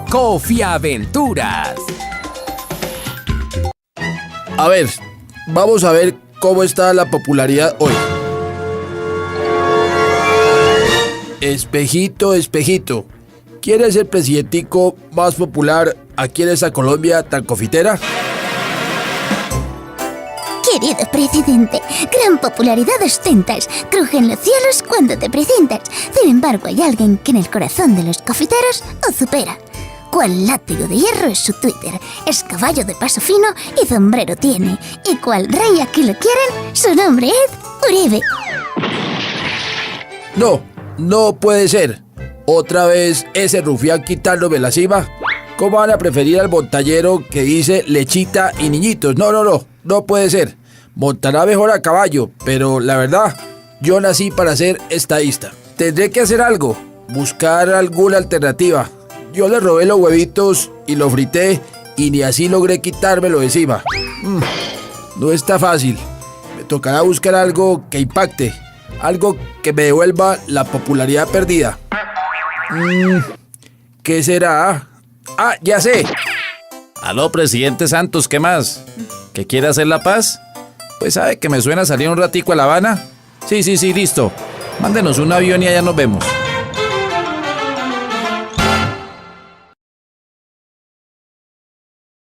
Cofiaventuras. A ver, vamos a ver cómo está la popularidad hoy. Espejito, espejito, ¿quién es el presidentico más popular aquí en esta Colombia tan confitera? Querido presidente, gran popularidad ostentas, crujen los cielos cuando te presentas. Sin embargo, hay alguien que en el corazón de los cafeteros os supera. Cual látigo de hierro es su Twitter, es caballo de paso fino y sombrero tiene. Y cual rey aquí lo quieren, su nombre es Uribe. No puede ser. ¿Otra vez ese rufián quitándome la cima? ¿Cómo van a preferir al montañero que dice lechita y niñitos? No puede ser. Montará mejor a caballo, pero la verdad, yo nací para ser estadista. Tendré que hacer algo, buscar alguna alternativa. Yo le robé los huevitos y los frité y ni así logré quitármelo de encima. No está fácil. Me tocará buscar algo que impacte, algo que me devuelva la popularidad perdida. ¿Qué será? Ah, ya sé. Aló, presidente Santos, ¿qué más? ¿Que quiere hacer la paz? Pues sabe que me suena salir un ratico a La Habana. Sí, listo. Mándenos un avión y allá nos vemos.